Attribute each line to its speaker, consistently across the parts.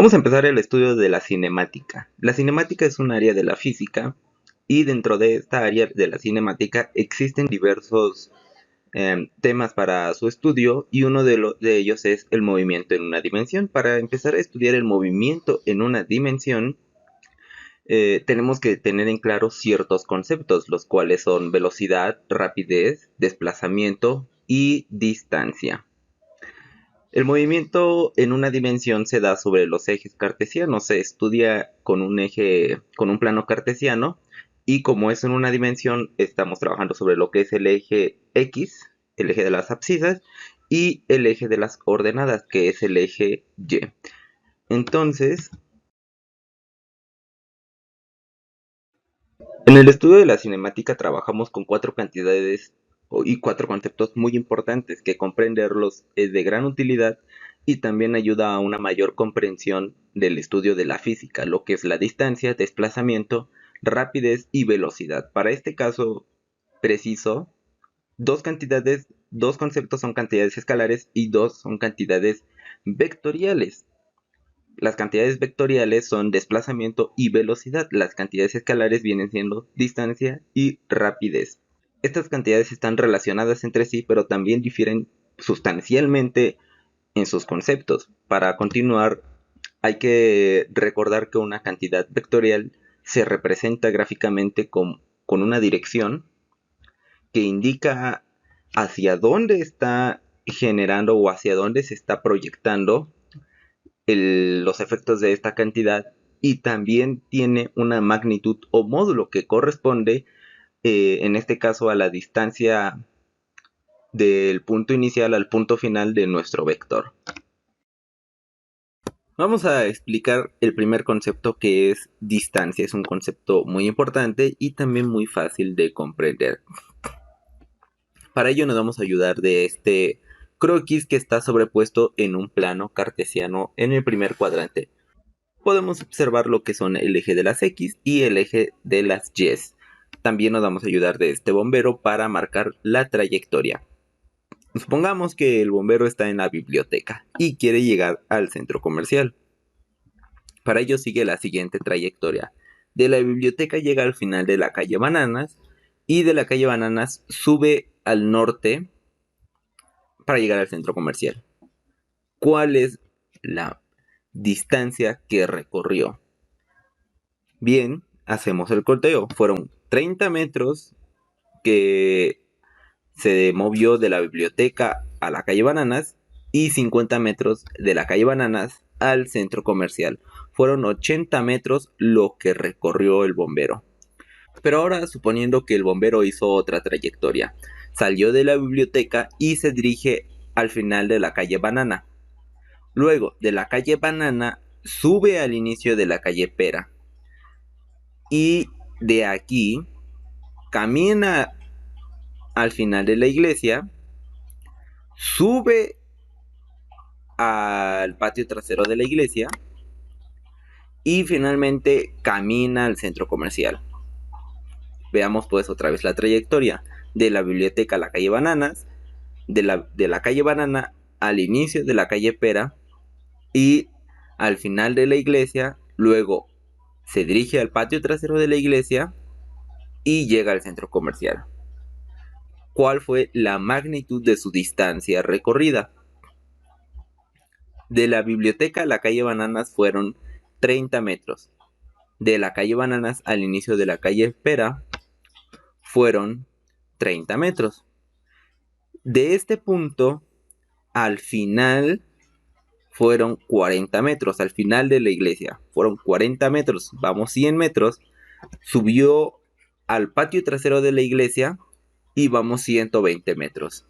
Speaker 1: Vamos a empezar el estudio de la cinemática. La cinemática es un área de la física y dentro de esta área de la cinemática existen diversos temas para su estudio y uno de ellos es el movimiento en una dimensión. Para empezar a estudiar el movimiento en una dimensión, tenemos que tener en claro ciertos conceptos, los cuales son velocidad, rapidez, desplazamiento y distancia. El movimiento en una dimensión se da sobre los ejes cartesianos, se estudia con un eje, con un plano cartesiano, y como es en una dimensión, estamos trabajando sobre lo que es el eje X, el eje de las abscisas, y el eje de las ordenadas, que es el eje Y. Entonces, en el estudio de la cinemática trabajamos con cuatro cantidades y cuatro conceptos muy importantes que comprenderlos es de gran utilidad y también ayuda a una mayor comprensión del estudio de la física, lo que es la distancia, desplazamiento, rapidez y velocidad. Para este caso preciso, dos conceptos son cantidades escalares y dos son cantidades vectoriales. Las cantidades vectoriales son desplazamiento y velocidad. Las cantidades escalares vienen siendo distancia y rapidez. Estas cantidades están relacionadas entre sí, pero también difieren sustancialmente en sus conceptos. Para continuar, hay que recordar que una cantidad vectorial se representa gráficamente con una dirección que indica hacia dónde está generando o hacia dónde se está proyectando los efectos de esta cantidad, y también tiene una magnitud o módulo que corresponde en este caso a la distancia del punto inicial al punto final de nuestro vector. Vamos a explicar el primer concepto, que es distancia. Es un concepto muy importante y también muy fácil de comprender. Para ello nos vamos a ayudar de este croquis que está sobrepuesto en un plano cartesiano en el primer cuadrante. Podemos observar lo que son el eje de las X y el eje de las Y. También nos vamos a ayudar de este bombero para marcar la trayectoria. Supongamos que el bombero está en la biblioteca y quiere llegar al centro comercial. Para ello sigue la siguiente trayectoria. De la biblioteca llega al final de la calle Bananas y de la calle Bananas sube al norte para llegar al centro comercial. ¿Cuál es la distancia que recorrió? Bien, hacemos el conteo. Fueron 30 metros que se movió de la biblioteca a la calle Bananas y 50 metros de la calle Bananas al centro comercial. Fueron 80 metros lo que recorrió el bombero. Pero ahora, suponiendo que el bombero hizo otra trayectoria, salió de la biblioteca y se dirige al final de la calle Banana. Luego de la calle Banana sube al inicio de la calle Pera. Y de aquí camina al final de la iglesia, sube al patio trasero de la iglesia y finalmente camina al centro comercial. Veamos pues otra vez la trayectoria. De la biblioteca a la calle Bananas, de la calle Banana al inicio de la calle Pera y al final de la iglesia. Luego se dirige al patio trasero de la iglesia y llega al centro comercial. ¿Cuál fue la magnitud de su distancia recorrida? De la biblioteca a la calle Bananas fueron 30 metros. De la calle Bananas al inicio de la calle Pera fueron 30 metros. De este punto al final fueron 40 metros. Al final de la iglesia fueron 40 metros. Vamos 100 metros. Subió al patio trasero de la iglesia y vamos 120 metros.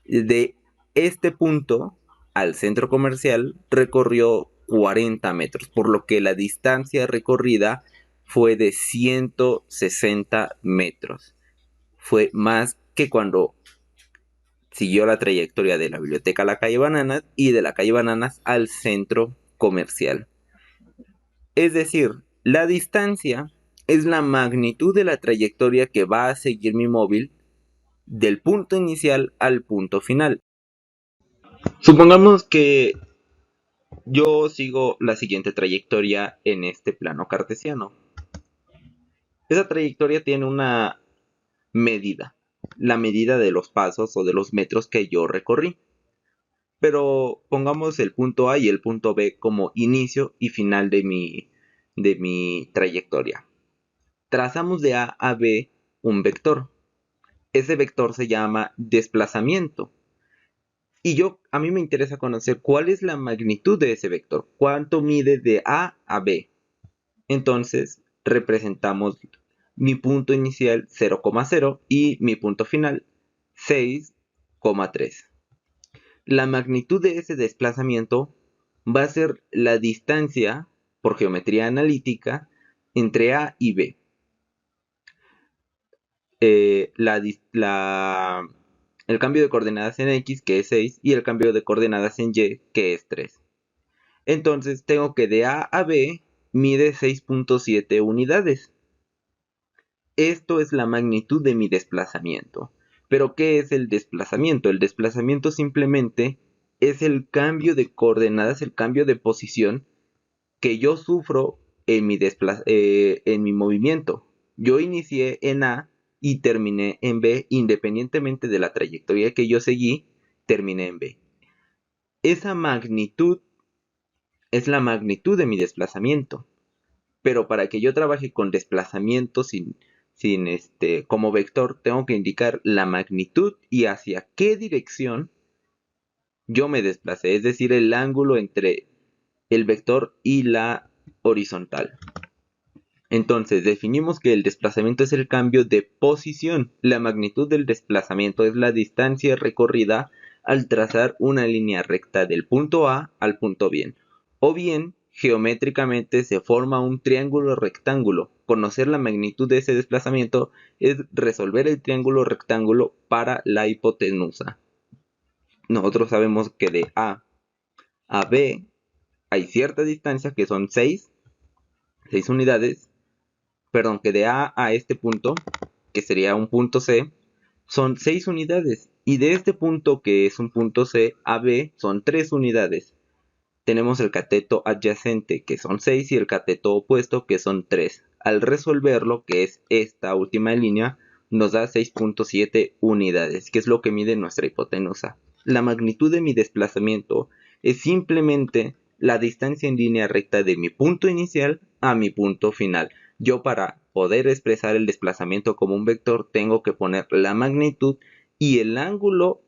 Speaker 1: De este punto al centro comercial recorrió 40 metros, por lo que la distancia recorrida fue de 160 metros. Fue más que cuando siguió la trayectoria de la biblioteca a la calle Bananas y de la calle Bananas al centro comercial. Es decir, la distancia es la magnitud de la trayectoria que va a seguir mi móvil del punto inicial al punto final. Supongamos que Yo sigo la siguiente trayectoria en este plano cartesiano. Esa trayectoria tiene una medida, la medida de los pasos o de los metros que yo recorrí. Pero pongamos el punto A y el punto B como inicio y final de mi trayectoria. Trazamos de A a B un vector. Ese vector se llama desplazamiento. Y a mí me interesa conocer cuál es la magnitud de ese vector, cuánto mide de A a B. Entonces representamos mi punto inicial 0,0 y mi punto final 6,3. La magnitud de ese desplazamiento va a ser la distancia por geometría analítica entre A y B. El cambio de coordenadas en X, que es 6, y el cambio de coordenadas en Y, que es 3. Entonces tengo que de A a B mide 6,7 unidades. Esto es la magnitud de mi desplazamiento. Pero ¿qué es el desplazamiento? El desplazamiento simplemente es el cambio de coordenadas, el cambio de posición que yo sufro en mi movimiento. Yo inicié en A y terminé en B, independientemente de la trayectoria que yo seguí, terminé en B. Esa magnitud es la magnitud de mi desplazamiento. Pero para que yo trabaje con desplazamiento como vector, tengo que indicar la magnitud y hacia qué dirección yo me desplacé, es decir, el ángulo entre el vector y la horizontal. Entonces, definimos que el desplazamiento es el cambio de posición. La magnitud del desplazamiento es la distancia recorrida al trazar una línea recta del punto A al punto B. O bien, geométricamente se forma un triángulo rectángulo. Conocer la magnitud de ese desplazamiento es resolver el triángulo rectángulo para la hipotenusa. Nosotros sabemos que de A a B hay cierta distancia que son 6 unidades. Perdón, que de A a este punto, que sería un punto C, son 6 unidades. Y de este punto, que es un punto C, a B son 3 unidades. Tenemos el cateto adyacente, que son 6, y el cateto opuesto, que son 3. Al resolverlo, que es esta última línea, nos da 6,7 unidades, que es lo que mide nuestra hipotenusa. La magnitud de mi desplazamiento es simplemente la distancia en línea recta de mi punto inicial a mi punto final. Yo, para poder expresar el desplazamiento como un vector, tengo que poner la magnitud y el ángulo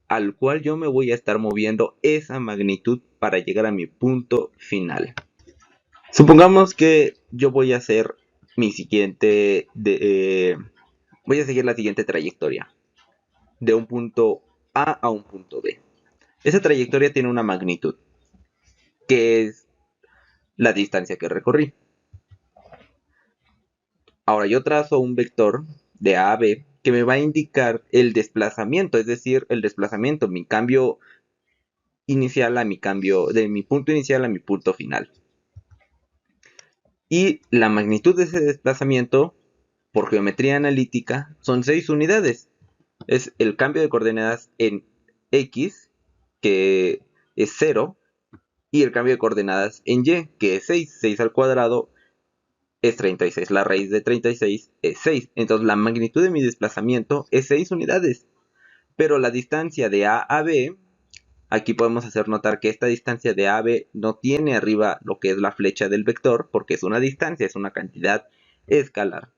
Speaker 1: al cual yo me voy a estar moviendo esa magnitud para llegar a mi punto final. Supongamos que yo voy a hacer voy a seguir la siguiente trayectoria de un punto A a un punto B. Esa trayectoria tiene una magnitud, que es la distancia que recorrí. Ahora yo trazo un vector de A a B que me va a indicar el desplazamiento, es decir, el desplazamiento, mi cambio inicial a mi cambio, de mi punto inicial a mi punto final. Y la magnitud de ese desplazamiento, por geometría analítica, son 6 unidades. Es el cambio de coordenadas en X, que es 0, y el cambio de coordenadas en Y, que es 6. 6 al cuadrado es 36. La raíz de 36 es 6. Entonces la magnitud de mi desplazamiento es 6 unidades. Pero la distancia de A a B, aquí podemos hacer notar que esta distancia de A a B no tiene arriba lo que es la flecha del vector, porque es una distancia, es una cantidad escalar.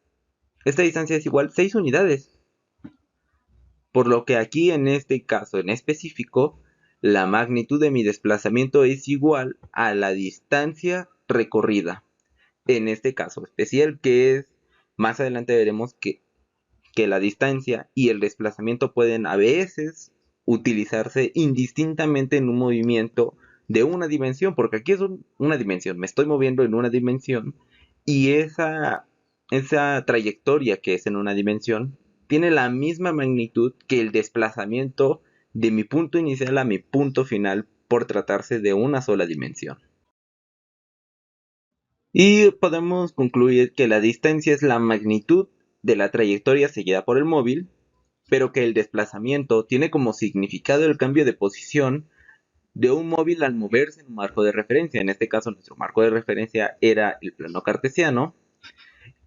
Speaker 1: Esta distancia es igual a 6 unidades. Por lo que aquí en este caso en específico, la magnitud de mi desplazamiento es igual a la distancia recorrida. En este caso especial, que es, más adelante veremos que la distancia y el desplazamiento pueden a veces utilizarse indistintamente en un movimiento de una dimensión, porque aquí es una dimensión, me estoy moviendo en una dimensión y esa trayectoria que es en una dimensión tiene la misma magnitud que el desplazamiento de mi punto inicial a mi punto final por tratarse de una sola dimensión. Y podemos concluir que la distancia es la magnitud de la trayectoria seguida por el móvil, pero que el desplazamiento tiene como significado el cambio de posición de un móvil al moverse en un marco de referencia. En este caso, nuestro marco de referencia era el plano cartesiano.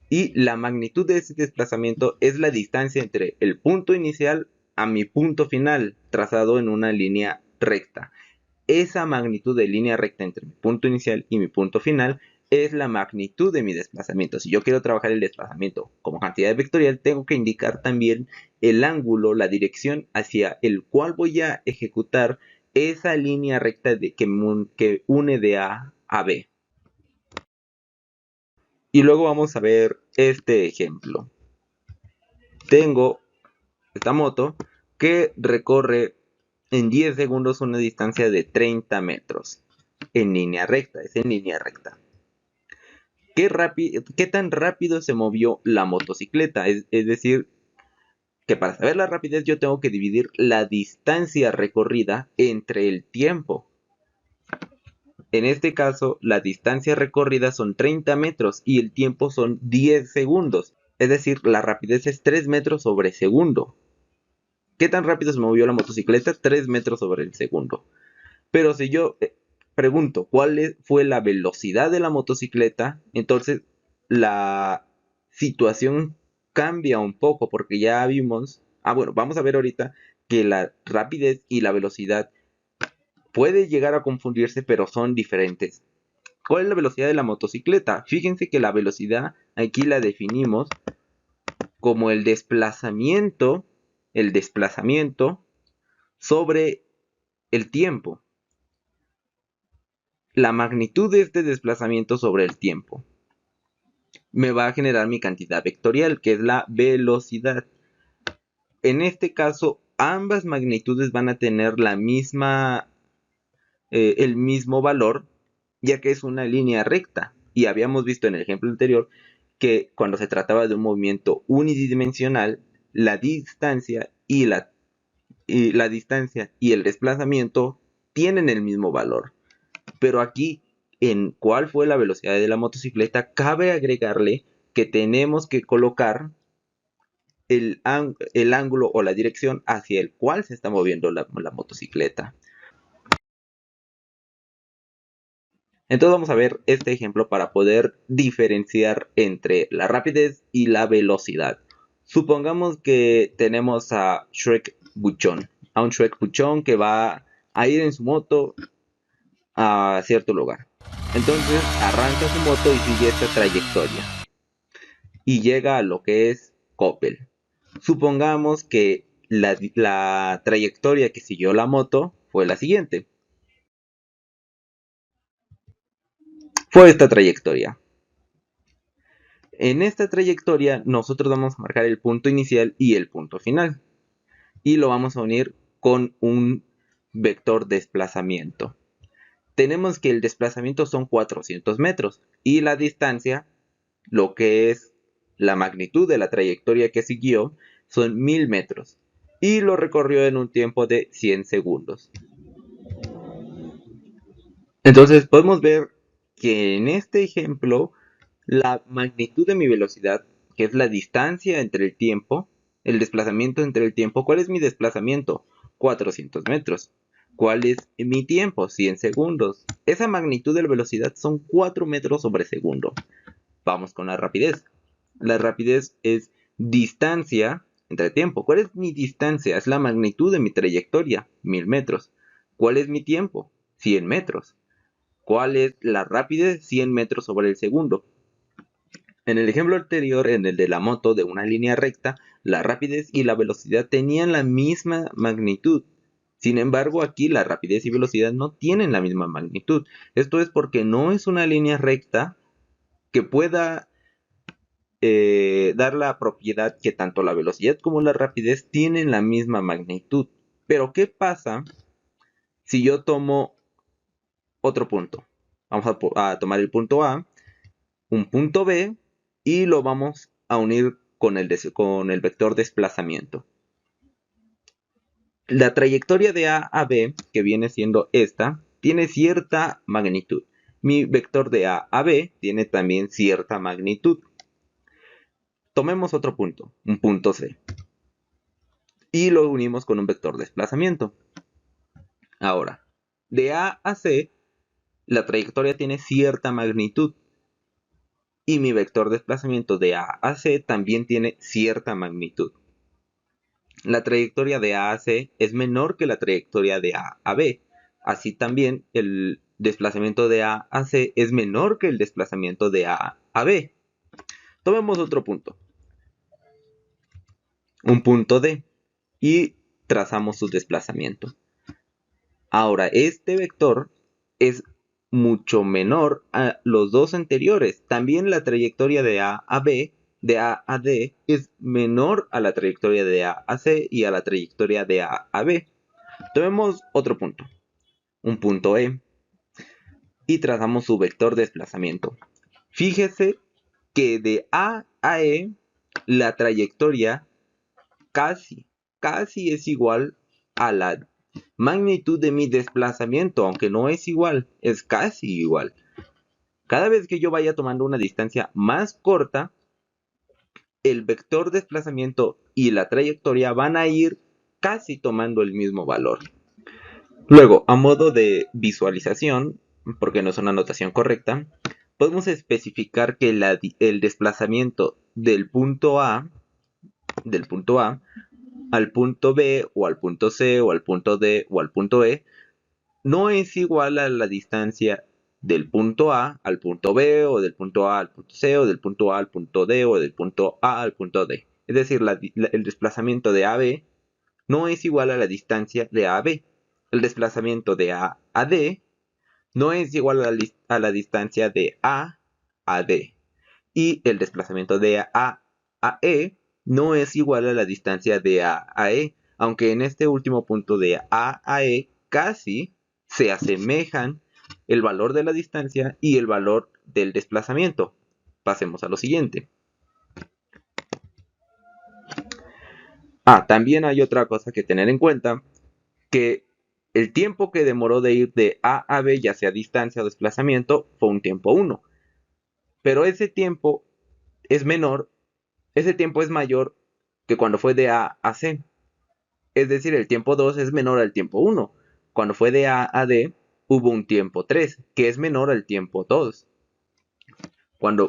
Speaker 1: Y la magnitud de ese desplazamiento es la distancia entre el punto inicial a mi punto final, trazado en una línea recta. Esa magnitud de línea recta entre mi punto inicial y mi punto final es la magnitud de mi desplazamiento. Si yo quiero trabajar el desplazamiento como cantidad vectorial, tengo que indicar también el ángulo, la dirección hacia el cual voy a ejecutar esa línea recta que une de A a B. Y luego vamos a ver este ejemplo. Tengo esta moto que recorre en 10 segundos una distancia de 30 metros en línea recta, es en línea recta. ¿Qué tan rápido se movió la motocicleta? Es decir, que para saber la rapidez yo tengo que dividir la distancia recorrida entre el tiempo. En este caso, la distancia recorrida son 30 metros y el tiempo son 10 segundos. Es decir, la rapidez es 3 metros sobre segundo. ¿Qué tan rápido se movió la motocicleta? 3 metros sobre el segundo. Pero si yo pregunto fue la velocidad de la motocicleta, entonces la situación cambia un poco porque ya vimos, bueno, vamos a ver ahorita que la rapidez y la velocidad puede llegar a confundirse, pero son diferentes. ¿Cuál es la velocidad de la motocicleta? Fíjense que la velocidad aquí la definimos como el desplazamiento sobre el tiempo. La magnitud de este desplazamiento sobre el tiempo me va a generar mi cantidad vectorial, que es la velocidad. En este caso, ambas magnitudes van a tener el mismo valor, ya que es una línea recta. Y habíamos visto en el ejemplo anterior que cuando se trataba de un movimiento unidimensional, la distancia y la distancia y el desplazamiento tienen el mismo valor. Pero aquí, en cuál fue la velocidad de la motocicleta, cabe agregarle que tenemos que colocar el ángulo o la dirección hacia el cual se está moviendo la motocicleta. Entonces vamos a ver este ejemplo para poder diferenciar entre la rapidez y la velocidad. Supongamos que tenemos a un Shrek Buchón que va a ir en su moto a cierto lugar. Entonces arranca su moto y sigue esta trayectoria y llega a lo que es Coppel. Supongamos que la trayectoria que siguió la moto fue la siguiente. Fue esta trayectoria. En esta trayectoria nosotros vamos a marcar el punto inicial y el punto final. Y lo vamos a unir con un vector desplazamiento. Tenemos que el desplazamiento son 400 metros y la distancia, lo que es la magnitud de la trayectoria que siguió, son 1000 metros y lo recorrió en un tiempo de 100 segundos. Entonces podemos ver que en este ejemplo la magnitud de mi velocidad, que es la distancia entre el tiempo, el desplazamiento entre el tiempo, ¿cuál es mi desplazamiento? 400 metros. ¿Cuál es mi tiempo? 100 segundos. Esa magnitud de la velocidad son 4 metros sobre segundo. Vamos con la rapidez. La rapidez es distancia entre tiempo. ¿Cuál es mi distancia? Es la magnitud de mi trayectoria, 1000 metros. ¿Cuál es mi tiempo? 100 metros. ¿Cuál es la rapidez? 100 metros sobre el segundo. En el ejemplo anterior, en el de la moto de una línea recta, la rapidez y la velocidad tenían la misma magnitud. Sin embargo, aquí la rapidez y velocidad no tienen la misma magnitud. Esto es porque no es una línea recta que pueda dar la propiedad que tanto la velocidad como la rapidez tienen la misma magnitud. Pero ¿qué pasa si yo tomo otro punto? Vamos a tomar el punto A, un punto B y lo vamos a unir con el vector desplazamiento. La trayectoria de A a B, que viene siendo esta, tiene cierta magnitud. Mi vector de A a B tiene también cierta magnitud. Tomemos otro punto, un punto C, y lo unimos con un vector desplazamiento. Ahora, De A a C, la trayectoria tiene cierta magnitud. Y mi vector de desplazamiento de A a C también tiene cierta magnitud. La trayectoria de A a C es menor que la trayectoria de A a B. Así también el desplazamiento de A a C es menor que el desplazamiento de A a B. Tomemos otro punto. Un punto D. Y trazamos su desplazamiento. Ahora, este vector es mucho menor a los dos anteriores. También la trayectoria de A a B, de A a D, es menor a la trayectoria de A a C y a la trayectoria de A a B. Tomemos otro punto, un punto E, y trazamos su vector de desplazamiento. Fíjese que de A a E, la trayectoria casi es igual a la magnitud de mi desplazamiento, aunque no es igual, es casi igual. Cada vez que yo vaya tomando una distancia más corta, el vector de desplazamiento y la trayectoria van a ir casi tomando el mismo valor. Luego, a modo de visualización, porque no es una notación correcta, podemos especificar que el desplazamiento del punto A al punto B o al punto C o al punto D o al punto E no es igual a la distancia del punto A al punto B o del punto A al punto C o del punto A al punto D o del punto A al punto D. Es decir, el desplazamiento de AB no es igual a la distancia de AB. El desplazamiento de A a D no es igual a la distancia de A a D. Y el desplazamiento de A a E no es igual a la distancia de A a E, aunque en este último punto de A a E casi se asemejan el valor de la distancia y el valor del desplazamiento. Pasemos a lo siguiente. También hay otra cosa que tener en cuenta, que el tiempo que demoró de ir de A a B, ya sea distancia o desplazamiento, fue un tiempo 1. Pero ese tiempo es menor, ese tiempo es mayor que cuando fue de A a C. Es decir, el tiempo 2 es menor al tiempo 1. Cuando fue de A a D, hubo un tiempo 3, que es menor al tiempo 2.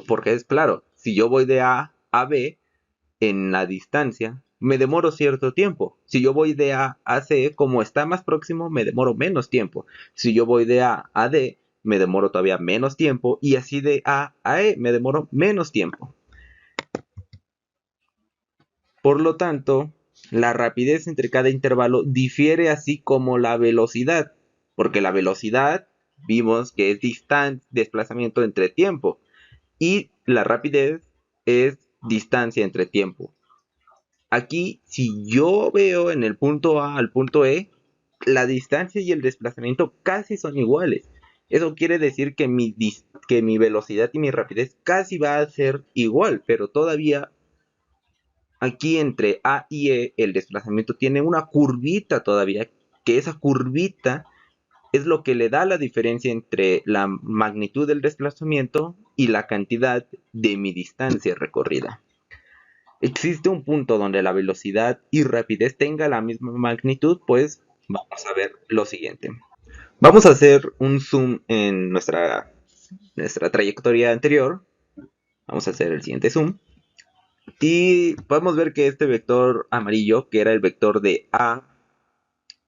Speaker 1: Porque es claro, si yo voy de A a B en la distancia, me demoro cierto tiempo. Si yo voy de A a C, como está más próximo, me demoro menos tiempo. Si yo voy de A a D, me demoro todavía menos tiempo. Y así de A a E, me demoro menos tiempo. Por lo tanto, la rapidez entre cada intervalo difiere así como la velocidad, porque la velocidad vimos que es desplazamiento entre tiempo y la rapidez es distancia entre tiempo. Aquí, si yo veo en el punto A al punto E, la distancia y el desplazamiento casi son iguales. Eso quiere decir que mi velocidad y mi rapidez casi va a ser igual, pero todavía aquí entre A y E el desplazamiento tiene una curvita todavía, que esa curvita es lo que le da la diferencia entre la magnitud del desplazamiento y la cantidad de mi distancia recorrida. Existe un punto donde la velocidad y rapidez tenga la misma magnitud, pues vamos a ver lo siguiente. Vamos a hacer un zoom en nuestra trayectoria anterior. Vamos a hacer el siguiente zoom. Y podemos ver que este vector amarillo, que era el vector de A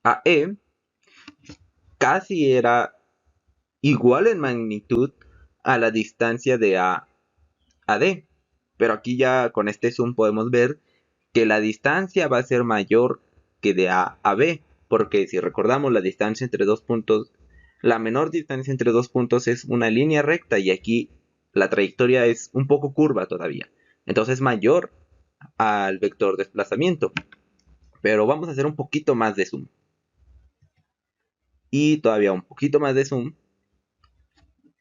Speaker 1: a E, casi era igual en magnitud a la distancia de A a D. Pero aquí ya con este zoom podemos ver que la distancia va a ser mayor que de A a B. Porque si recordamos la distancia entre dos puntos, la menor distancia entre dos puntos es una línea recta y aquí la trayectoria es un poco curva todavía. Entonces es mayor al vector desplazamiento. Pero vamos a hacer un poquito más de zoom. Y todavía un poquito más de zoom.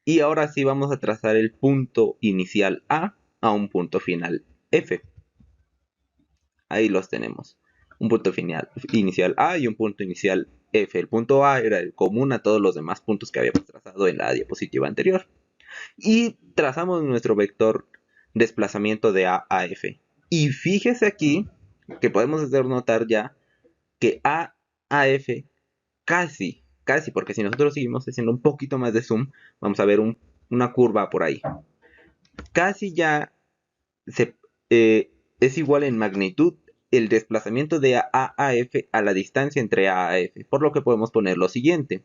Speaker 1: Y ahora sí vamos a trazar el punto inicial a un punto final F. Ahí los tenemos. Un punto inicial A y un punto inicial F. El punto A era el común a todos los demás puntos que habíamos trazado en la diapositiva anterior. Y trazamos nuestro vector desplazamiento de A a F. Y fíjese aquí que podemos hacer notar ya que A a F casi casi, porque si nosotros seguimos haciendo un poquito más de zoom, vamos a ver una curva por ahí. Casi ya se, es igual en magnitud el desplazamiento de A a F a la distancia entre A a F, por lo que podemos poner lo siguiente.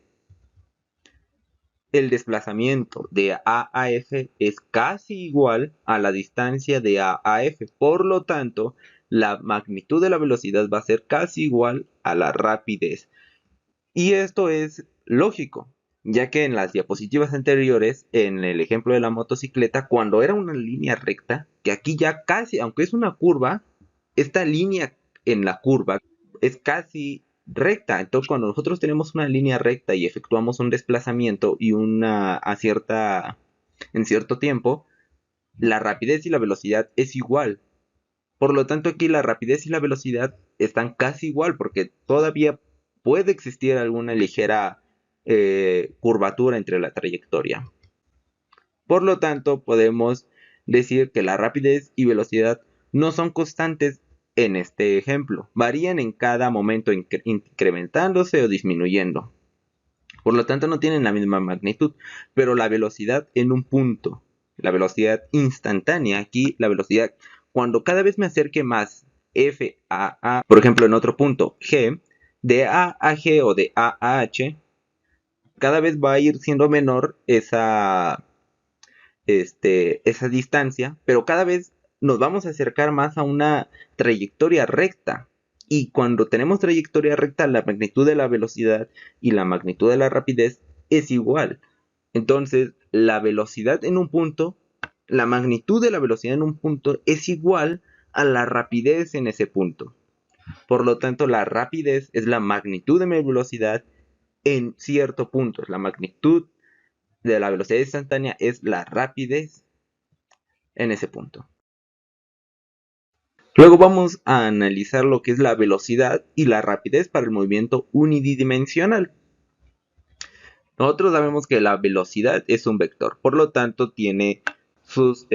Speaker 1: El desplazamiento de A a F es casi igual a la distancia de A a F, por lo tanto, la magnitud de la velocidad va a ser casi igual a la rapidez. Y esto es lógico, ya que en las diapositivas anteriores, en el ejemplo de la motocicleta, cuando era una línea recta, que aquí ya casi, aunque es una curva, esta línea en la curva es casi recta. Entonces, cuando nosotros tenemos una línea recta y efectuamos un desplazamiento y en cierto tiempo, la rapidez y la velocidad es igual. Por lo tanto, aquí la rapidez y la velocidad están casi igual, porque todavía puede existir alguna ligera curvatura entre la trayectoria. Por lo tanto, podemos decir que la rapidez y velocidad no son constantes en este ejemplo. Varían en cada momento incrementándose o disminuyendo. Por lo tanto, no tienen la misma magnitud, pero la velocidad en un punto, la velocidad instantánea, aquí la velocidad, cuando cada vez me acerque más F a A, por ejemplo en otro punto G, de A a G o de A a H, cada vez va a ir siendo menor esa distancia, pero cada vez nos vamos a acercar más a una trayectoria recta. Y cuando tenemos trayectoria recta, la magnitud de la velocidad y la magnitud de la rapidez es igual. Entonces, la velocidad en un punto, la magnitud de la velocidad en un punto es igual a la rapidez en ese punto. Por lo tanto, la rapidez es la magnitud de mi velocidad en cierto punto. La magnitud de la velocidad instantánea es la rapidez en ese punto. Luego vamos a analizar lo que es la velocidad y la rapidez para el movimiento unidimensional. Nosotros sabemos que la velocidad es un vector, por lo tanto tiene sus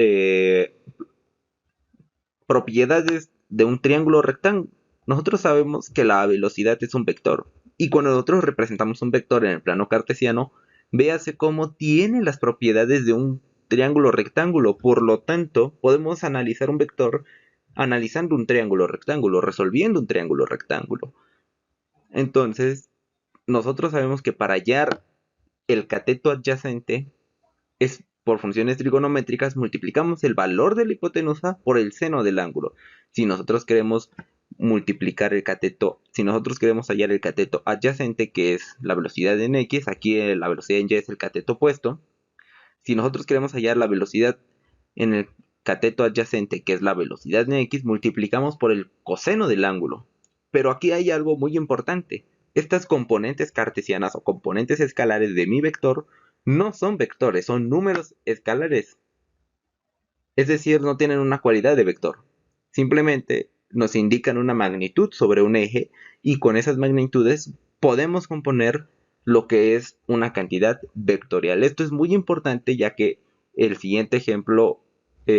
Speaker 1: propiedades de un triángulo rectángulo. Nosotros sabemos que la velocidad es un vector, y cuando nosotros representamos un vector en el plano cartesiano, véase cómo tiene las propiedades de un triángulo rectángulo. Por lo tanto, podemos analizar un vector analizando un triángulo rectángulo, resolviendo un triángulo rectángulo. Entonces, nosotros sabemos que para hallar el cateto adyacente es por funciones trigonométricas, multiplicamos el valor de la hipotenusa por el seno del ángulo. Si nosotros queremos multiplicar el cateto, si nosotros queremos hallar el cateto adyacente, que es la velocidad en X, aquí la velocidad en Y es el cateto opuesto. Si nosotros queremos hallar la velocidad en el cateto adyacente, que es la velocidad en X, multiplicamos por el coseno del ángulo. Pero aquí hay algo muy importante. Estas componentes cartesianas o componentes escalares de mi vector no son vectores, son números escalares. Es decir, no tienen una cualidad de vector. Simplemente nos indican una magnitud sobre un eje y con esas magnitudes podemos componer lo que es una cantidad vectorial. Esto es muy importante ya que el siguiente ejemplo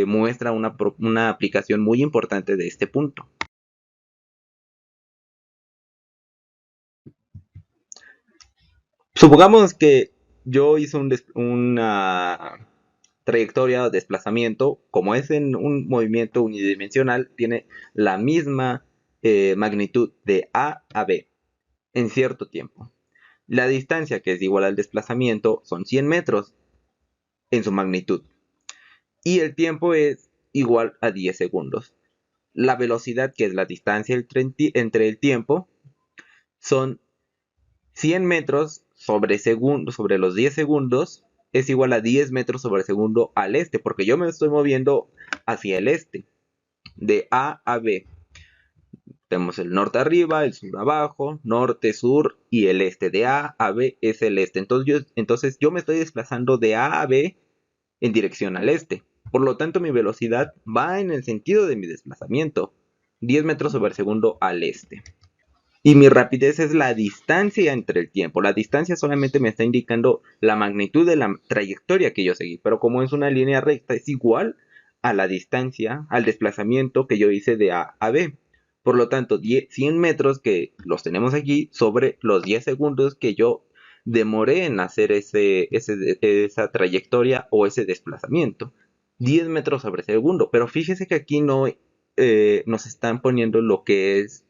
Speaker 1: muestra una aplicación muy importante de este punto. Supongamos que yo hice una trayectoria o desplazamiento, como es en un movimiento unidimensional, tiene la misma magnitud de A a B en cierto tiempo. La distancia, que es igual al desplazamiento, son 100 metros en su magnitud. Y el tiempo es igual a 10 segundos. La velocidad, que es la distancia entre el tiempo, son 100 metros sobre los 10 segundos es igual a 10 metros sobre segundo al este, porque yo me estoy moviendo hacia el este, de A a B. Tenemos el norte arriba, el sur abajo, norte, sur y el este. De A a B es el este. Entonces yo me estoy desplazando de A a B en dirección al este. Por lo tanto, mi velocidad va en el sentido de mi desplazamiento, 10 metros sobre segundo al este. Y mi rapidez es la distancia entre el tiempo. La distancia solamente me está indicando la magnitud de la trayectoria que yo seguí. Pero como es una línea recta, es igual a la distancia, al desplazamiento que yo hice de A a B. Por lo tanto, 100 metros que los tenemos aquí sobre los 10 segundos que yo demoré en hacer esa trayectoria o ese desplazamiento. 10 metros sobre segundo. Pero fíjese que aquí no nos están poniendo lo que es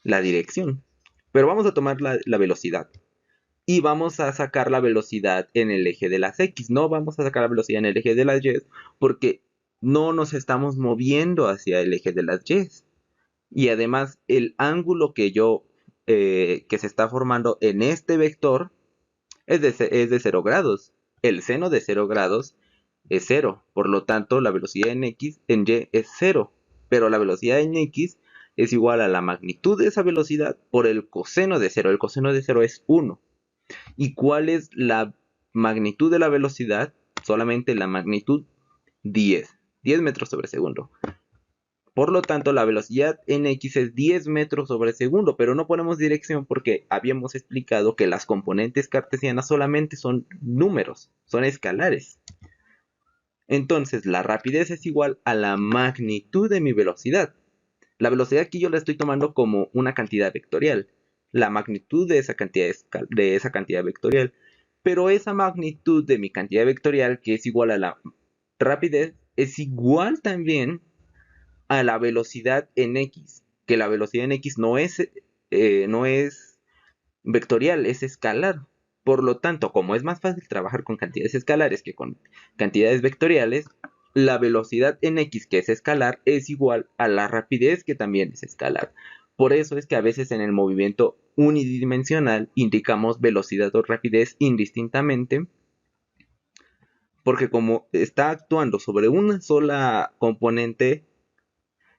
Speaker 1: la dirección. Pero vamos a tomar la velocidad. Y vamos a sacar la velocidad en el eje de las X. No vamos a sacar la velocidad en el eje de las Y porque no nos estamos moviendo hacia el eje de las Y. Y además el ángulo que se está formando en este vector es de 0 grados. El seno de 0 grados es 0. Por lo tanto, la velocidad en X en Y es 0. Pero la velocidad en X es igual a la magnitud de esa velocidad por el coseno de 0. El coseno de 0 es 1. ¿Y cuál es la magnitud de la velocidad? Solamente la magnitud 10. 10 metros sobre segundo. Por lo tanto, la velocidad en X es 10 metros sobre segundo, pero no ponemos dirección porque habíamos explicado que las componentes cartesianas solamente son números, son escalares. Entonces, la rapidez es igual a la magnitud de mi velocidad. La velocidad aquí yo la estoy tomando como una cantidad vectorial, la magnitud de esa cantidad vectorial. Pero esa magnitud de mi cantidad vectorial, que es igual a la rapidez, es igual también a la velocidad en X, que la velocidad en X no es vectorial, es escalar. Por lo tanto, como es más fácil trabajar con cantidades escalares que con cantidades vectoriales, la velocidad en X, que es escalar, es igual a la rapidez, que también es escalar. Por eso es que a veces en el movimiento unidimensional indicamos velocidad o rapidez indistintamente, porque como está actuando sobre una sola componente,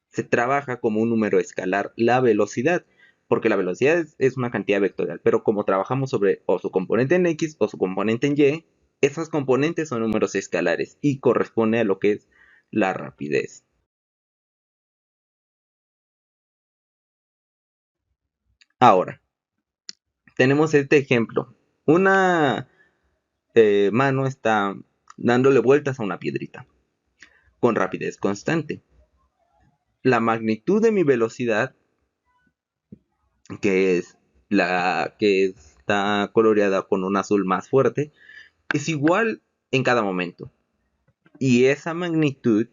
Speaker 1: se trabaja como un número escalar la velocidad, porque la velocidad es una cantidad vectorial, pero como trabajamos sobre o su componente en X o su componente en Y, esas componentes son números escalares y corresponde a lo que es la rapidez. Ahora, tenemos este ejemplo. Una mano está dándole vueltas a una piedrita con rapidez constante. La magnitud de mi velocidad, que es la que está coloreada con un azul más fuerte, es igual en cada momento. Y esa magnitud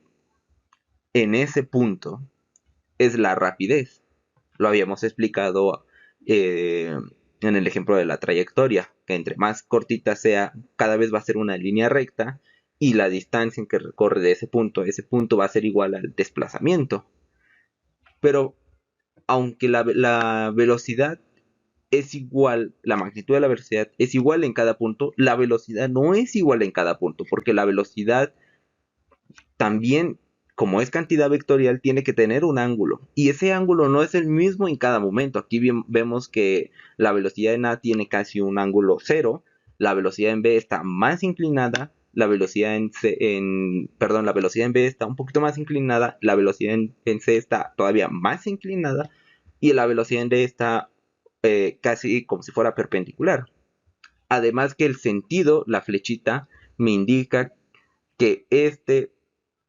Speaker 1: en ese punto es la rapidez. Lo habíamos explicado en el ejemplo de la trayectoria, que entre más cortita sea, cada vez va a ser una línea recta y la distancia en que recorre de ese punto va a ser igual al desplazamiento. Pero aunque la velocidad es igual, la magnitud de la velocidad es igual en cada punto, la velocidad no es igual en cada punto, porque la velocidad también, como es cantidad vectorial, tiene que tener un ángulo. Y ese ángulo no es el mismo en cada momento. Aquí vemos que la velocidad en A tiene casi un ángulo 0, la velocidad en B está más inclinada, la velocidad la velocidad en B está un poquito más inclinada, la velocidad en C está todavía más inclinada y la velocidad en D está casi como si fuera perpendicular. Además que el sentido, la flechita, me indica que este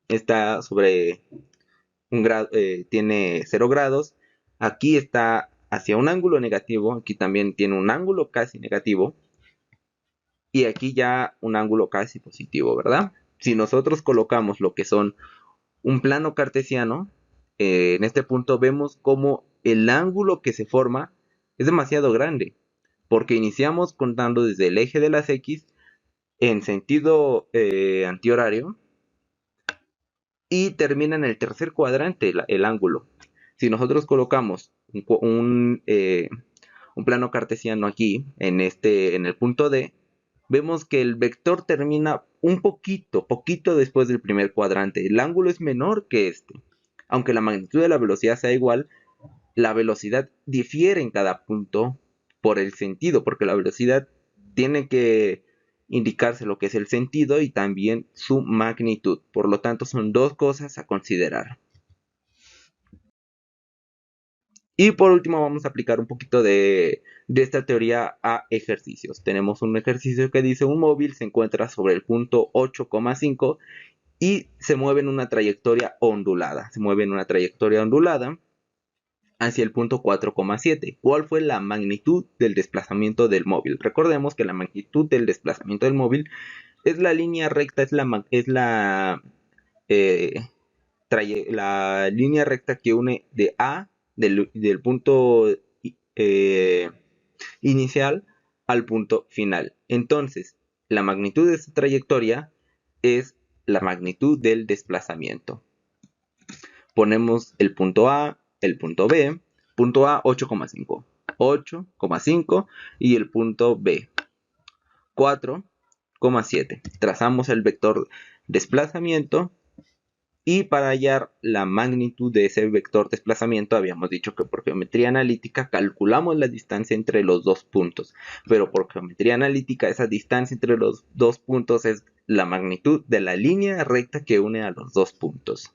Speaker 1: está sobre un grado, tiene 0 grados. Aquí está hacia un ángulo negativo, aquí también tiene un ángulo casi negativo. Y aquí ya un ángulo casi positivo, ¿verdad? Si nosotros colocamos lo que son un plano cartesiano, en este punto vemos como el ángulo que se forma es demasiado grande, porque iniciamos contando desde el eje de las X en sentido antihorario y termina en el tercer cuadrante el ángulo. Si nosotros colocamos un plano cartesiano aquí, en el punto D, vemos que el vector termina un poquito después del primer cuadrante. El ángulo es menor que este. Aunque la magnitud de la velocidad sea igual, la velocidad difiere en cada punto por el sentido, porque la velocidad tiene que indicarse lo que es el sentido y también su magnitud. Por lo tanto, son dos cosas a considerar. Y por último vamos a aplicar un poquito de esta teoría a ejercicios. Tenemos un ejercicio que dice un móvil se encuentra sobre el punto 8,5 y se mueve en una trayectoria ondulada. Se mueve en una trayectoria ondulada hacia el punto 4,7. ¿Cuál fue la magnitud del desplazamiento del móvil? Recordemos que la magnitud del desplazamiento del móvil es la línea recta, eh, la línea recta que une de A, del punto eh, inicial al punto final. Entonces, la magnitud de esta trayectoria es la magnitud del desplazamiento. Ponemos el punto A, el punto B, punto A 8,5, 8,5 y el punto B 4,7. Trazamos el vector desplazamiento y para hallar la magnitud de ese vector desplazamiento habíamos dicho que por geometría analítica calculamos la distancia entre los dos puntos, pero por geometría analítica esa distancia entre los dos puntos es la magnitud de la línea recta que une a los dos puntos.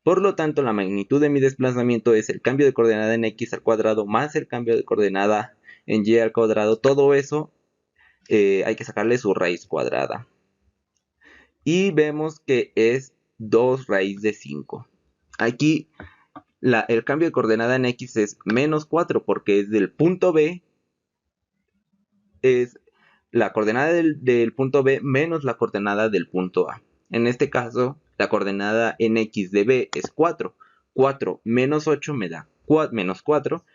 Speaker 1: Por lo tanto, la magnitud de mi desplazamiento es el cambio de coordenada en x al cuadrado más el cambio de coordenada en y al cuadrado. Todo eso hay que sacarle su raíz cuadrada. Y vemos que es 2 raíz de 5. Aquí el cambio de coordenada en x es menos 4 porque es del punto B, es la coordenada del punto B menos la coordenada del punto A. En este caso, la coordenada en x de B es 4. 4 menos 8 me da menos 4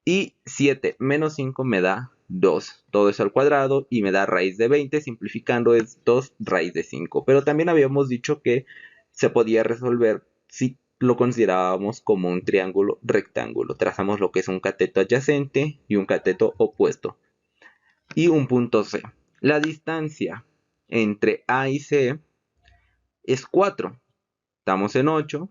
Speaker 1: y 7 menos 5 me da 2. Todo eso al cuadrado y me da raíz de 20, simplificando es 2 raíz de 5. Pero también habíamos dicho que se podía resolver si lo considerábamos como un triángulo rectángulo. Trazamos lo que es un cateto adyacente y un cateto opuesto. Y un punto C. La distancia entre A y C es 4. Estamos en 8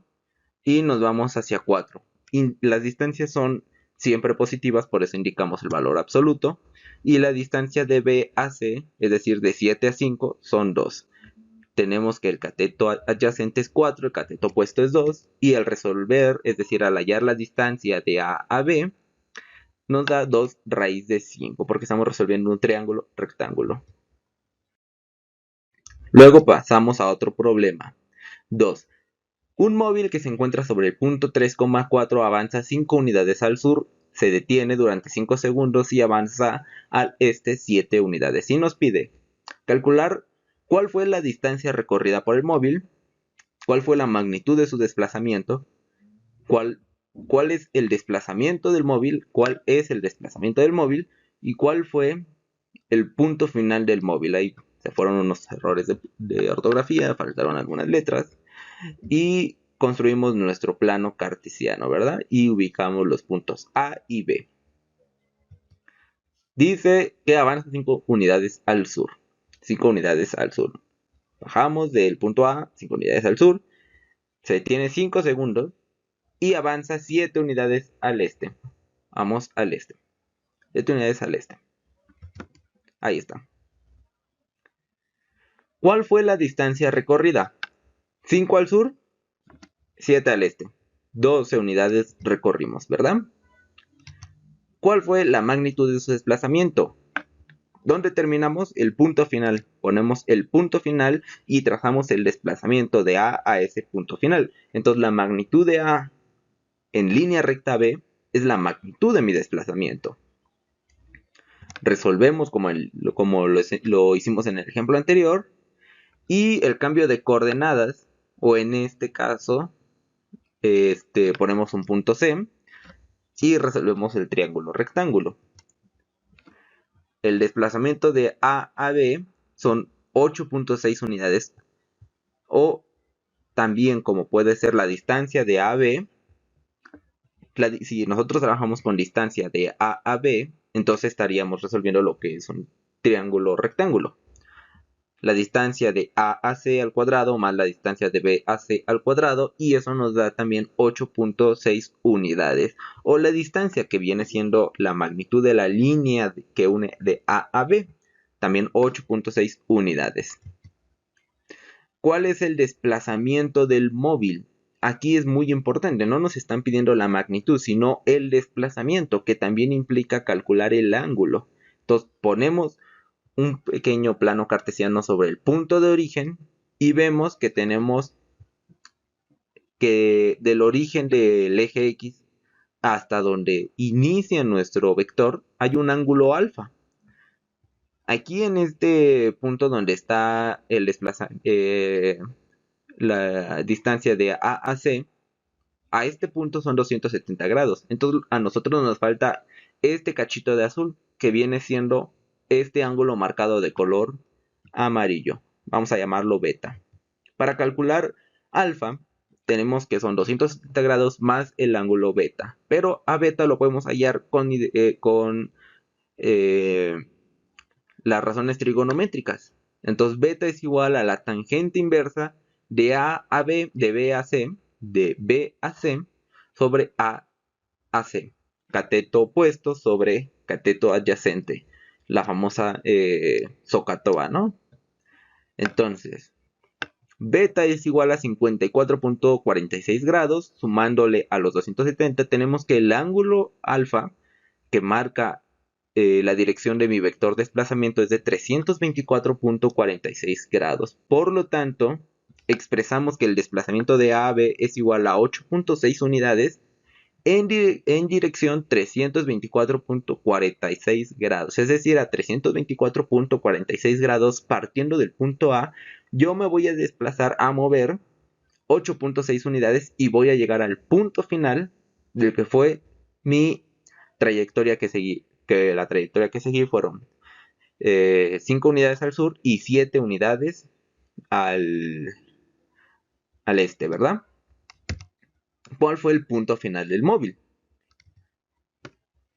Speaker 1: y nos vamos hacia 4. Y las distancias son siempre positivas, por eso indicamos el valor absoluto. Y la distancia de B a C, es decir, de 7 a 5, son 2. Tenemos que el cateto adyacente es 4, el cateto opuesto es 2. Y al resolver, es decir, al hallar la distancia de A a B, nos da 2 raíz de 5, porque estamos resolviendo un triángulo rectángulo. Luego pasamos a otro problema. 2. Un móvil que se encuentra sobre el punto 3,4 avanza 5 unidades al sur, se detiene durante 5 segundos y avanza al este 7 unidades. Y nos pide calcular cuál fue la distancia recorrida por el móvil, cuál fue la magnitud de su desplazamiento, cuál es el desplazamiento del móvil, cuál es el desplazamiento del móvil y cuál fue el punto final del móvil. Ahí se fueron unos errores de ortografía, faltaron algunas letras. Y construimos nuestro plano cartesiano, ¿verdad? Y ubicamos los puntos A y B. Dice que avanza 5 unidades al sur. 5 unidades al sur. Bajamos del punto A, 5 unidades al sur. Se detiene 5 segundos y avanza 7 unidades al este. Vamos al este. 7 unidades al este. Ahí está. ¿Cuál fue la distancia recorrida? 5 al sur, 7 al este. 12 unidades recorrimos, ¿verdad? ¿Cuál fue la magnitud de su desplazamiento? ¿Dónde terminamos? El punto final. Ponemos el punto final y trazamos el desplazamiento de A a ese punto final. Entonces la magnitud de A en línea recta B es la magnitud de mi desplazamiento. Resolvemos como lo hicimos en el ejemplo anterior. Y el cambio de coordenadas, o en este caso, ponemos un punto C y resolvemos el triángulo rectángulo. El desplazamiento de A a B son 8,6 unidades, o también como puede ser la distancia de A a B. Si nosotros trabajamos con distancia de A a B, entonces estaríamos resolviendo lo que es un triángulo rectángulo. La distancia de A a C al cuadrado más la distancia de B a C al cuadrado, y eso nos da también 8,6 unidades, o la distancia que viene siendo la magnitud de la línea que une de A a B, también 8,6 unidades. ¿Cuál es el desplazamiento del móvil? Aquí es muy importante, no nos están pidiendo la magnitud, sino el desplazamiento, que también implica calcular el ángulo. Entonces ponemos un pequeño plano cartesiano sobre el punto de origen y vemos que tenemos que del origen del eje X hasta donde inicia nuestro vector hay un ángulo alfa. Aquí en este punto donde está la distancia de A a C, a este punto son 270 grados. Entonces a nosotros nos falta este cachito de azul, que viene siendo este ángulo marcado de color amarillo. Vamos a llamarlo beta. Para calcular alfa, tenemos que son 270 grados más el ángulo beta. Pero a beta lo podemos hallar con las razones trigonométricas. Entonces beta es igual a la tangente inversa de A a B, de B a C, de B a C, sobre A a C. Cateto opuesto sobre cateto adyacente. La famosa SOHCAHTOA, ¿no? Entonces, beta es igual a 54.46 grados. Sumándole a los 270, tenemos que el ángulo alfa, que marca la dirección de mi vector de desplazamiento, es de 324.46 grados. Por lo tanto, expresamos que el desplazamiento de A a B es igual a 8.6 unidades en dirección 324.46 grados. Es decir, a 324.46 grados partiendo del punto A, yo me voy a desplazar a mover 8.6 unidades y voy a llegar al punto final del que fue mi trayectoria que seguí. Que la trayectoria que seguí fueron 5 unidades al sur y 7 unidades al este, ¿verdad? ¿Cuál fue el punto final del móvil?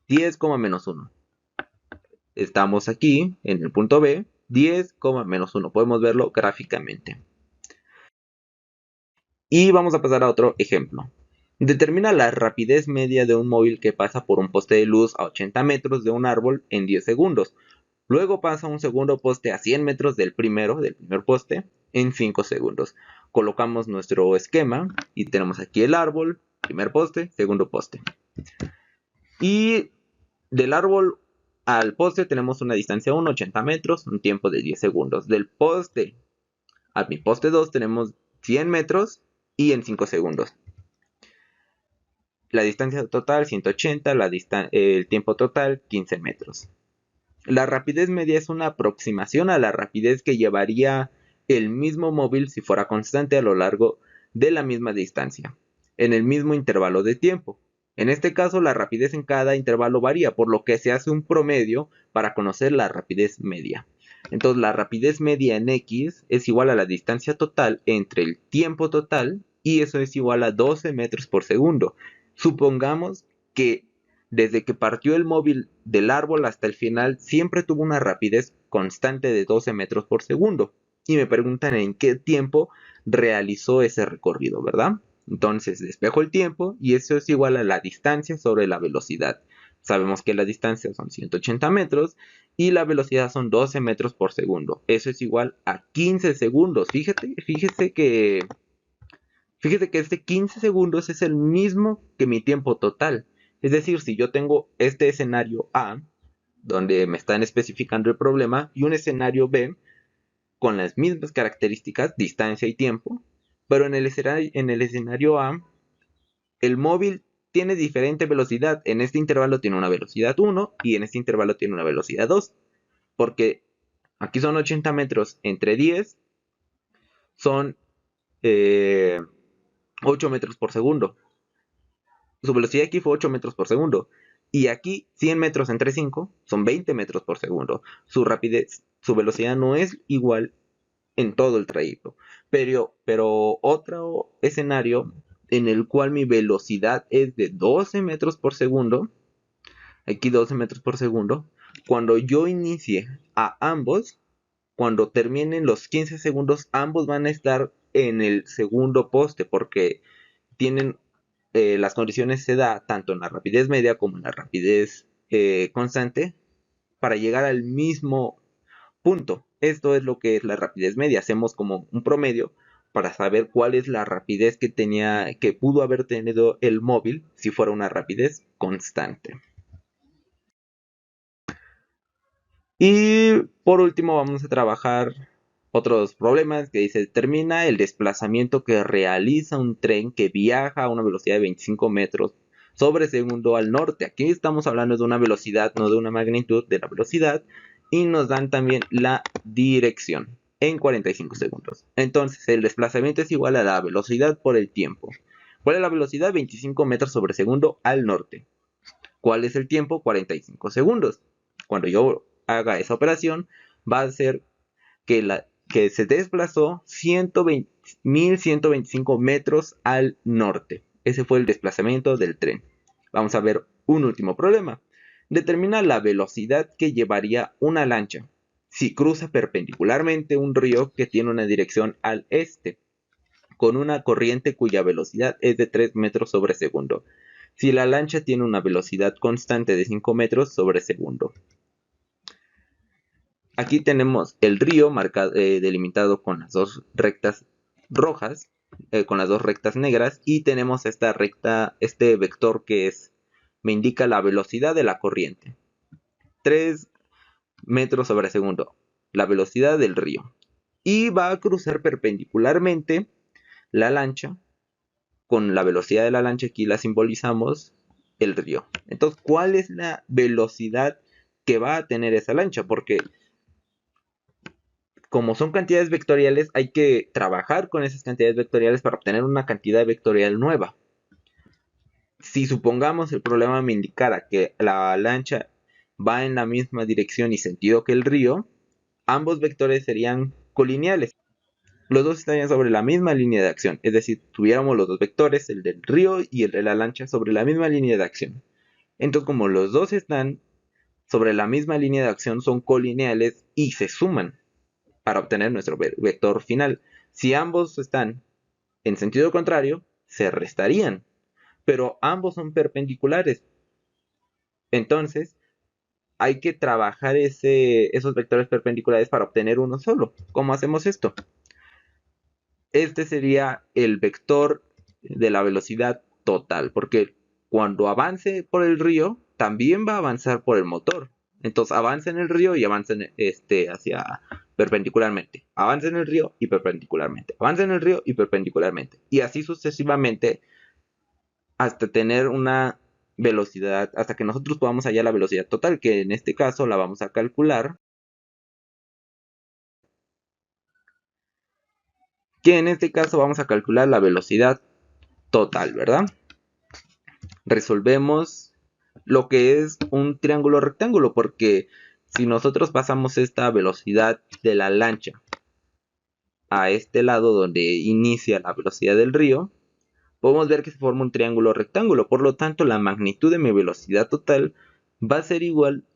Speaker 1: 10, menos 1. Estamos aquí en el punto B, 10, menos 1. Podemos verlo gráficamente. Y vamos a pasar a otro ejemplo. Determina la rapidez media de un móvil que pasa por un poste de luz a 80 metros de un árbol en 10 segundos. Luego pasa un segundo poste a 100 metros del primer poste en 5 segundos. Colocamos nuestro esquema y tenemos aquí el árbol, primer poste, segundo poste. Y del árbol al poste tenemos una distancia 1, 80 metros, un tiempo de 10 segundos. Del poste a mi poste 2 tenemos 100 metros y en 5 segundos. La distancia total 180, el tiempo total 15 metros. La rapidez media es una aproximación a la rapidez que llevaría el mismo móvil si fuera constante a lo largo de la misma distancia, en el mismo intervalo de tiempo. En este caso, la rapidez en cada intervalo varía, por lo que se hace un promedio para conocer la rapidez media. Entonces, la rapidez media en X es igual a la distancia total entre el tiempo total, y eso es igual a 12 metros por segundo. Supongamos que desde que partió el móvil del árbol hasta el final, siempre tuvo una rapidez constante de 12 metros por segundo. Y me preguntan en qué tiempo realizó ese recorrido, ¿verdad? Entonces despejo el tiempo y eso es igual a la distancia sobre la velocidad. Sabemos que la distancia son 180 metros y la velocidad son 12 metros por segundo. Eso es igual a 15 segundos. Fíjese que este 15 segundos es el mismo que mi tiempo total. Es decir, si yo tengo este escenario A, donde me están especificando el problema, y un escenario B, con las mismas características, distancia y tiempo, pero en el escenario A, el móvil tiene diferente velocidad. En este intervalo tiene una velocidad 1 y en este intervalo tiene una velocidad 2. Porque aquí son 80 metros entre 10, son 8 metros por segundo. Su velocidad aquí fue 8 metros por segundo. Y aquí 100 metros entre 5 son 20 metros por segundo. Su velocidad no es igual en todo el trayecto. Pero otro escenario en el cual mi velocidad es de 12 metros por segundo. Aquí 12 metros por segundo. Cuando yo inicie a ambos, cuando terminen los 15 segundos, ambos van a estar en el segundo poste porque tienen las condiciones se da tanto en la rapidez media como en la rapidez constante para llegar al mismo punto. Esto es lo que es la rapidez media. Hacemos como un promedio para saber cuál es la rapidez que pudo haber tenido el móvil si fuera una rapidez constante. Y por último vamos a trabajar otros problemas que dice: determina el desplazamiento que realiza un tren que viaja a una velocidad de 25 metros sobre segundo al norte. Aquí estamos hablando de una velocidad, no de una magnitud, de la velocidad. Y nos dan también la dirección en 45 segundos. Entonces el desplazamiento es igual a la velocidad por el tiempo. ¿Cuál es la velocidad? 25 metros sobre segundo al norte. ¿Cuál es el tiempo? 45 segundos. Cuando yo haga esa operación, va a ser que se desplazó 1125 metros al norte. Ese fue el desplazamiento del tren. Vamos a ver un último problema. Determina la velocidad que llevaría una lancha si cruza perpendicularmente un río que tiene una dirección al este, con una corriente cuya velocidad es de 3 metros sobre segundo, si la lancha tiene una velocidad constante de 5 metros sobre segundo. Aquí tenemos el río delimitado con las dos rectas rojas, con las dos rectas negras, y tenemos esta recta, este vector que me indica la velocidad de la corriente. 3 metros sobre segundo, la velocidad del río. Y va a cruzar perpendicularmente la lancha, con la velocidad de la lancha, aquí la simbolizamos, el río. Entonces, ¿cuál es la velocidad que va a tener esa lancha? Porque como son cantidades vectoriales, hay que trabajar con esas cantidades vectoriales para obtener una cantidad vectorial nueva. Si supongamos el problema me indicara que la lancha va en la misma dirección y sentido que el río, ambos vectores serían colineales. Los dos estarían sobre la misma línea de acción, es decir, tuviéramos los dos vectores, el del río y el de la lancha, sobre la misma línea de acción. Entonces, como los dos están sobre la misma línea de acción, son colineales y se suman para obtener nuestro vector final. Si ambos están en sentido contrario, se restarían, pero ambos son perpendiculares. Entonces, hay que trabajar esos vectores perpendiculares para obtener uno solo. ¿Cómo hacemos esto? Este sería el vector de la velocidad total, porque cuando avance por el río, también va a avanzar por el motor. Entonces avanza en el río y avanza hacia perpendicularmente. Avanza en el río y perpendicularmente. Avanza en el río y perpendicularmente. Y así sucesivamente hasta tener una velocidad, hasta que nosotros podamos hallar la velocidad total, que en este caso la vamos a calcular. Que en este caso vamos a calcular la velocidad total, ¿verdad? Resolvemos lo que es un triángulo rectángulo, porque si nosotros pasamos esta velocidad de la lancha a este lado donde inicia la velocidad del río, podemos ver que se forma un triángulo rectángulo. Por lo tanto, la magnitud de mi velocidad total va a ser igual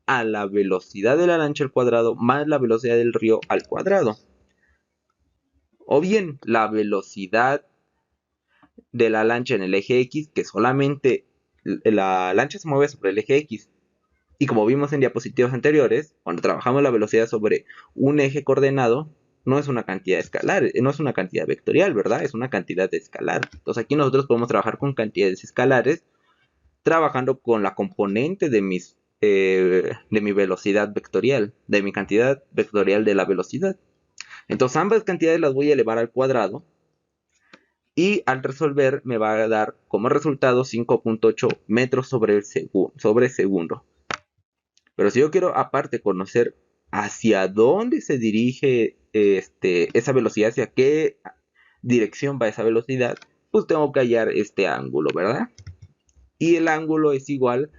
Speaker 1: a la velocidad de la lancha al cuadrado más la velocidad del río al cuadrado. O bien, la velocidad de la lancha en el eje X, que solamente la lancha se mueve sobre el eje X. Y como vimos en diapositivas anteriores, cuando trabajamos la velocidad sobre un eje coordenado, no es una cantidad escalar, no es una cantidad vectorial, ¿verdad? Es una cantidad escalar. Entonces aquí nosotros podemos trabajar con cantidades escalares, trabajando con la componente de mi velocidad vectorial, de mi cantidad vectorial de la velocidad. Entonces ambas cantidades las voy a elevar al cuadrado, y al resolver me va a dar como resultado 5.8 metros sobre segundo. Pero si yo quiero aparte conocer hacia dónde se dirige esa velocidad, hacia qué dirección va esa velocidad, pues tengo que hallar este ángulo, ¿verdad? Y el ángulo es igual,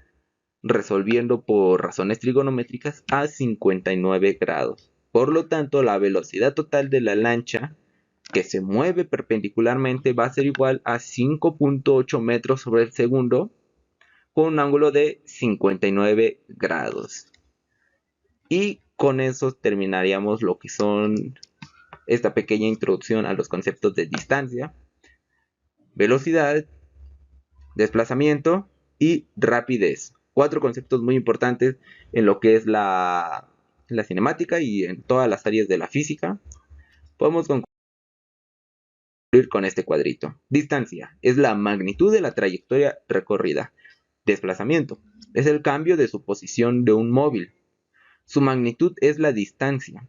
Speaker 1: resolviendo por razones trigonométricas, a 59 grados. Por lo tanto, la velocidad total de la lancha que se mueve perpendicularmente va a ser igual a 5.8 metros sobre el segundo, con un ángulo de 59 grados. Y con eso terminaríamos lo que son esta pequeña introducción a los conceptos de distancia, velocidad, desplazamiento y rapidez. 4 conceptos muy importantes en lo que es la cinemática y en todas las áreas de la física. Podemos concluir con este cuadrito. Distancia es la magnitud de la trayectoria recorrida. Desplazamiento es el cambio de su posición de un móvil. Su magnitud es la distancia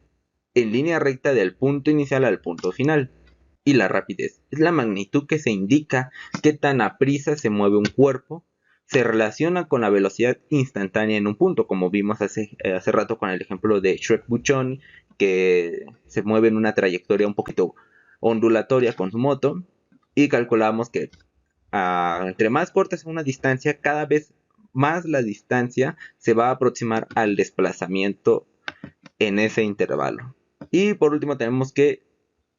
Speaker 1: en línea recta del punto inicial al punto final. Y la rapidez es la magnitud que se indica qué tan aprisa se mueve un cuerpo. Se relaciona con la velocidad instantánea en un punto, como vimos hace rato con el ejemplo de Shrek Buchon, que se mueve en una trayectoria un poquito ondulatoria con su moto. Y calculamos que entre más corta sea una distancia, cada vez más la distancia se va a aproximar al desplazamiento en ese intervalo. Y por último tenemos que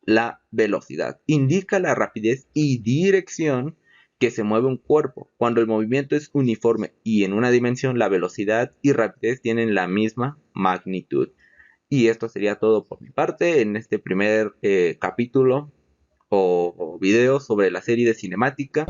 Speaker 1: la velocidad indica la rapidez y dirección que se mueve un cuerpo. Cuando el movimiento es uniforme y en una dimensión, la velocidad y rapidez tienen la misma magnitud. Y esto sería todo por mi parte en este primer capítulo o video sobre la serie de cinemática.